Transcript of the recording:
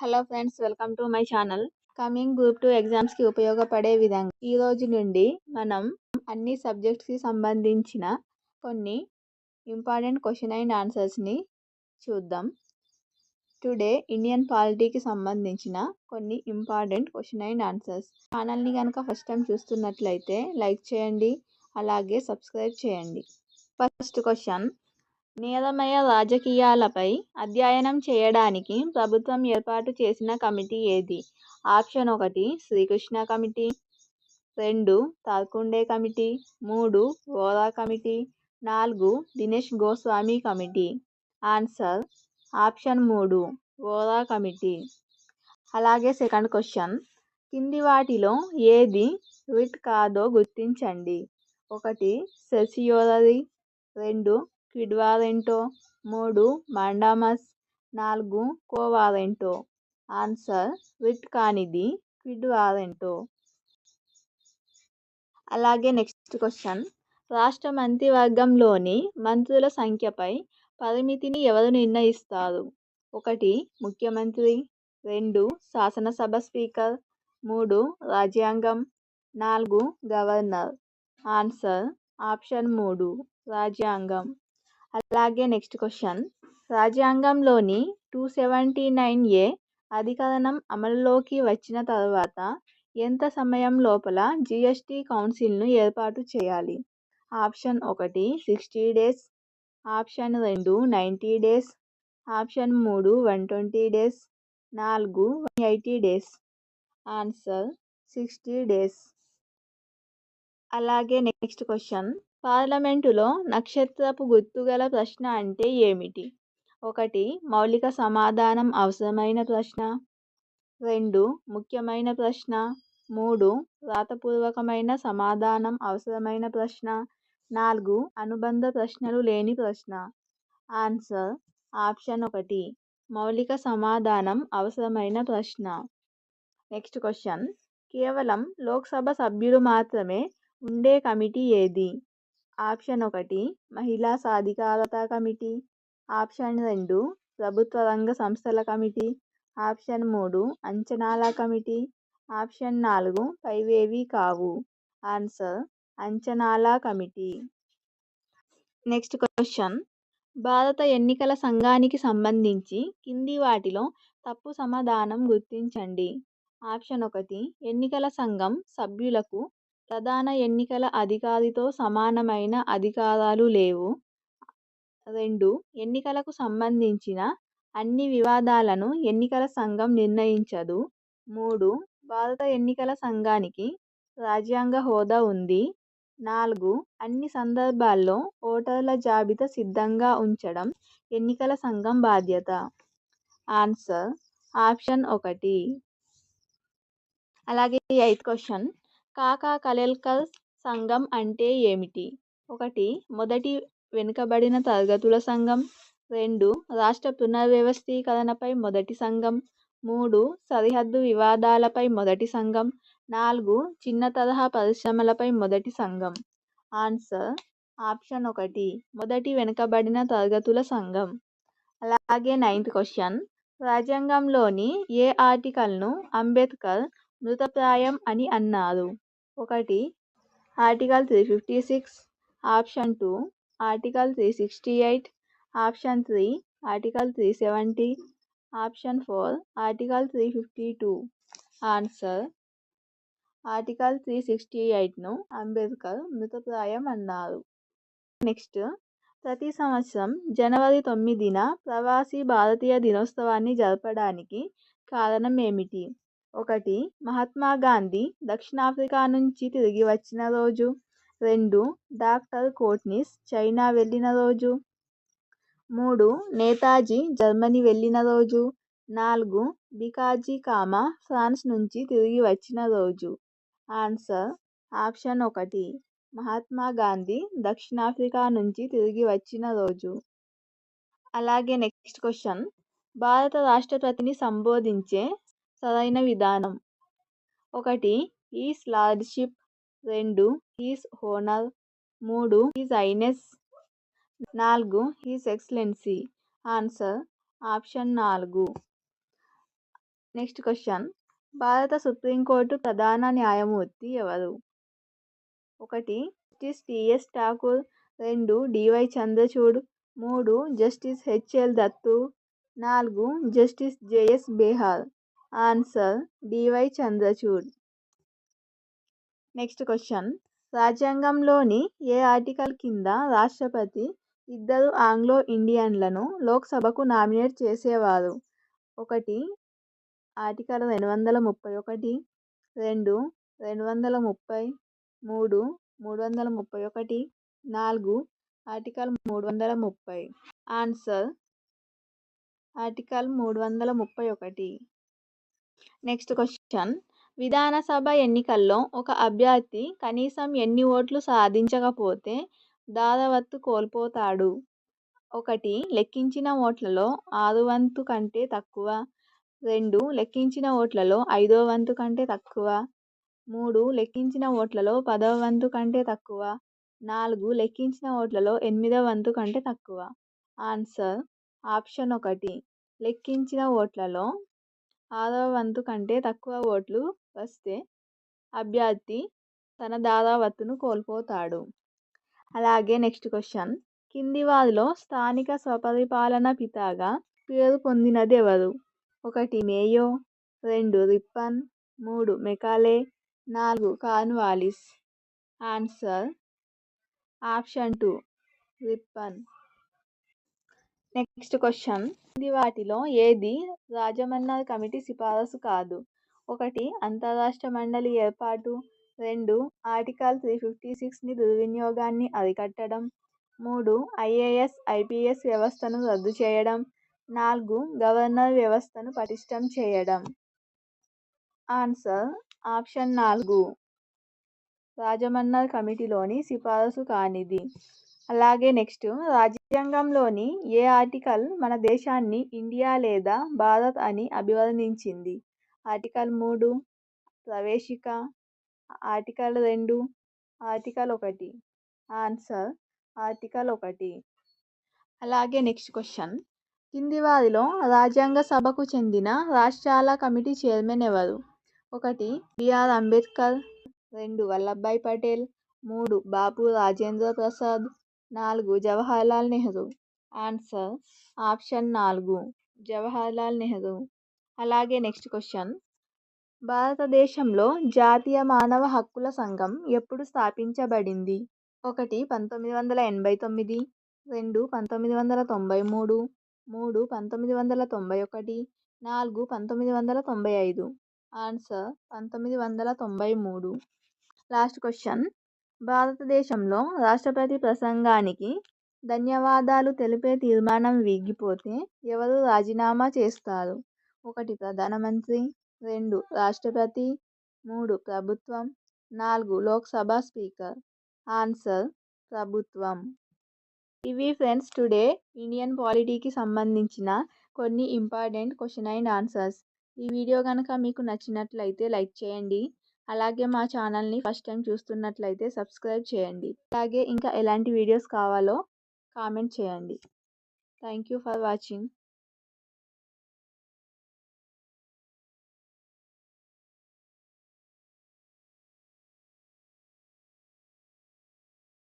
Hello friends, welcome to my channel. Coming group 2 ఎగ్జామ్స్కి ఉపయోగపడే విధంగా ఈ రోజు నుండి మనం అన్ని సబ్జెక్ట్స్కి సంబంధించిన కొన్ని ఇంపార్టెంట్ క్వశ్చన్ అండ్ ఆన్సర్స్ని చూద్దాం. టుడే ఇండియన్ పాలిటీకి సంబంధించిన కొన్ని ఇంపార్టెంట్ క్వశ్చన్ అండ్ ఆన్సర్స్. ఛానల్ని కనుక ఫస్ట్ టైం చూస్తున్నట్లయితే లైక్ చేయండి, అలాగే సబ్స్క్రైబ్ చేయండి. ఫస్ట్ క్వశ్చన్: నేరమయ రాజకీయాలపై అధ్యయనం చేయడానికి ప్రభుత్వం ఏర్పాటు చేసిన కమిటీ ఏది? Option 1 Srikrishna committee, 2 Tarkunde committee, 3 Vohra committee, 4 Dinesh Goswami committee. Answer option 3 Vohra committee. అలాగే సెకండ్ క్వశ్చన్: కింది వాటిలో ఏది రిట్ కాదో గుర్తించండి. 1 certiorari, 2 quo warranto, 3 mandamus, 4 quo warranto. Answer writ కానిది క్విడ్ వారెంటో. అలాగే నెక్స్ట్ క్వశ్చన్: రాష్ట్ర మంత్రివర్గంలోని మంత్రుల సంఖ్యపై పరిమితిని ఎవరు నిర్ణయిస్తారు? 1 ముఖ్యమంత్రి, 2 శాసనసభ స్పీకర్, 3 రాజ్యాంగం, 4 గవర్నర్. ఆన్సర్ ఆప్షన్ 3 రాజ్యాంగం. అలాగే నెక్స్ట్ క్వశ్చన్: రాజ్యాంగంలోని 279A అధికరణం అమలులోకి వచ్చిన తర్వాత ఎంత సమయం లోపల GST కౌన్సిల్ను ఏర్పాటు చేయాలి? Option 1 60 days, option 2 90 days, option 3 120 days, 4 180 days. Answer 60 days. అలాగే నెక్స్ట్ క్వశ్చన్: పార్లమెంటులో నక్షత్రపు గుర్తుగల ప్రశ్న అంటే ఏమిటి? 1 మౌలిక సమాధానం అవసరమైన ప్రశ్న, 2 ముఖ్యమైన ప్రశ్న, 3 వ్రాతపూర్వకమైన సమాధానం అవసరమైన ప్రశ్న, 4 అనుబంధ ప్రశ్నలు లేని ప్రశ్న. ఆన్సర్ ఆప్షన్ 1 మౌలిక సమాధానం అవసరమైన ప్రశ్న. నెక్స్ట్ క్వశ్చన్: కేవలం లోక్సభ సభ్యులు మాత్రమే ఉండే కమిటీ ఏది? ఆప్షన్ 1 మహిళా సాధికారత కమిటీ, ఆప్షన్ 2 ప్రభుత్వ రంగ సంస్థల కమిటీ, ఆప్షన్ 3 అంచనాల కమిటీ, ఆప్షన్ 4 పైవేవీ కావు. ఆన్సర్ అంచనాల కమిటీ. నెక్స్ట్ క్వశ్చన్: భారత ఎన్నికల సంఘానికి సంబంధించి కింది వాటిలో తప్పు సమాధానం గుర్తించండి. ఆప్షన్ 1 ఎన్నికల సంఘం సభ్యులకు ప్రధాన ఎన్నికల అధికారితో సమానమైన అధికారాలు లేవు. 2 ఎన్నికలకు సంబంధించిన అన్ని వివాదాలను ఎన్నికల సంఘం నిర్ణయించదు. 3 భారత ఎన్నికల సంఘానికి రాజ్యాంగ హోదా ఉంది. 4 అన్ని సందర్భాల్లో ఓటర్ల జాబితా సిద్ధంగా ఉంచడం ఎన్నికల సంఘం బాధ్యత. Answer option 1. అలాగే 8th క్వశ్చన్: కాకా కలేల్కర్ సంఘం అంటే ఏమిటి? 1 మొదటి వెనుకబడిన తరగతుల సంఘం, 2 రాష్ట్ర పునర్వ్యవస్థీకరణపై మొదటి సంఘం, 3 సరిహద్దు వివాదాలపై మొదటి సంఘం, 4 చిన్న తరహా పరిశ్రమలపై మొదటి సంఘం. ఆన్సర్ ఆప్షన్ 1 మొదటి వెనుకబడిన తరగతుల సంఘం. అలాగే 9th క్వశ్చన్: రాజ్యాంగంలోని ఏ ఆర్టికల్ను అంబేద్కర్ మృతప్రాయం అని అన్నారు? 1 article 356, option 2 article 368, option 3 article 370, option 4 article 352. Answer article 368ను అంబేద్కర్ మృతప్రాయం అన్నారు. నెక్స్ట్: ప్రతి సంవత్సరం జనవరి 9న ప్రవాసీ భారతీయ దినోత్సవాన్ని జరపడానికి కారణం ఏమిటి? 1 మహాత్మా గాంధీ దక్షిణాఫ్రికా నుంచి తిరిగి వచ్చిన రోజు, 2 డాక్టర్ కోట్నిస్ చైనా వెళ్ళిన రోజు, 3 నేతాజీ జర్మనీ వెళ్ళిన రోజు, 4 భికాజీ కామా ఫ్రాన్స్ నుంచి తిరిగి వచ్చిన రోజు. ఆన్సర్ ఆప్షన్ 1 మహాత్మా గాంధీ దక్షిణాఫ్రికా నుంచి తిరిగి వచ్చిన రోజు. అలాగే నెక్స్ట్ క్వశ్చన్: భారత రాష్ట్రపతిని సంబోధించే సరైన విధానం? 1 his lordship, 2 his honour, 3 his highness, 4 his excellency. Answer option 4. Next question. భారత సుప్రీంకోర్టు ప్రధాన న్యాయమూర్తి ఎవరు? 1 justice T S Thakur, 2 D Y Chandrachud, 3 justice H L Dattu, 4 justice J S Behar. Answer D Y Chandrachud. Next question. రాజ్యాంగంలోని ఏ ఆర్టికల్ కింద రాష్ట్రపతి 2 ఆంగ్లో ఇండియన్లను లోక్సభకు నామినేట్ చేసేవారు? 1 article 231, 2 230, 3 331, 4 article 330. Answer article 331. Next question. Vidhan Sabha ఎన్నికల్లో ఒక అభ్యర్థి కనీసం ఎన్ని ఓట్లు సాధించకపోతే దారవత్తు కోల్పోతాడు? 1 లెక్కించిన ఓట్లలో 6 వంతు కంటే తక్కువ, 2 లెక్కించిన ఓట్లలో 5వ వంతు కంటే తక్కువ, 3 లెక్కించిన ఓట్లలో 10వ వంతు కంటే తక్కువ, 4 లెక్కించిన ఓట్లలో 8వ వంతు కంటే తక్కువ. ఆన్సర్ ఆప్షన్ 1 లెక్కించిన ఓట్లలో 6వ వంతు కంటే తక్కువ ఓట్లు వస్తే అభ్యర్థి తన దారావత్తును కోల్పోతాడు. అలాగే నెక్స్ట్ క్వశ్చన్. కింది వారిలో స్థానిక స్వపరిపాలన పితాగా పేరు పొందినది ఎవరు? 1 Mayo, 2 Ripon, 3 Macaulay, 4 Cornwallis. Answer option 2 Ripon. Next question. కింది వాటిలో ఏది రాజమన్నర్ కమిటీ సిఫారసు కాదు? 1 అంతర్రాష్ట్ర మండలి ఏర్పాటు, 2 ఆర్టికల్ 356ని దుర్వినియోగాన్ని అరికట్టడం, 3 ఐఏఎస్ ఐపీఎస్ వ్యవస్థను రద్దు చేయడం, 4 గవర్నర్ వ్యవస్థను పటిష్టం చేయడం. ఆన్సర్ ఆప్షన్ 4 రాజమన్నర్ కమిటీలోని సిఫారసు కానిది. అలాగే నెక్స్ట్. రాజ్యాంగంలోని ఏ ఆర్టికల్ మన దేశాన్ని ఇండియా లేదా భారత్ అని అభివర్ణించింది? ఆర్టికల్ 3, ప్రవేశిక, ఆర్టికల్ 2, ఆర్టికల్ 1. Answer article 1. అలాగే నెక్స్ట్ క్వశ్చన్. కింది వారిలో రాజ్యాంగ సభకు చెందిన రాష్ట్రాల కమిటీ చైర్మన్ ఎవరు? 1 B R Ambedkar, 2 Vallabhbhai Patel, 3 Babu Rajendra Prasad, 4 Jawaharlal Nehru. Answer option 4 Jawaharlal Nehru. అలాగే నెక్స్ట్ క్వశ్చన్. భారతదేశంలో జాతీయ మానవ హక్కుల సంఘం ఎప్పుడు స్థాపించబడింది? 1 1989, 2 1993, 3 1991, 4 1995. ఆన్సర్ 1993. Last question. భారతదేశంలో రాష్ట్రపతి ప్రసంగానికి ధన్యవాదాలు తెలిపే తీర్మానం వీగిపోతే ఎవరు రాజీనామా చేస్తారు? 1 ప్రధానమంత్రి, 2 రాష్ట్రపతి, 3 ప్రభుత్వం, 4 లోక్సభ స్పీకర్. ఆన్సర్ ప్రభుత్వం. ఇవి ఫ్రెండ్స్ టుడే ఇండియన్ పాలిటీకి సంబంధించిన కొన్ని ఇంపార్టెంట్ క్వశ్చన్ అండ్ ఆన్సర్స్. ఈ వీడియో కనుక మీకు నచ్చినట్లయితే లైక్ చేయండి. అలాగే మా ఛానల్ని ఫస్ట్ టైం చూస్తున్నట్లయితే సబ్స్క్రైబ్ చేయండి. అలాగే ఇంకా ఎలాంటి వీడియోస్ కావాలో కామెంట్ చేయండి. Thank you for watching.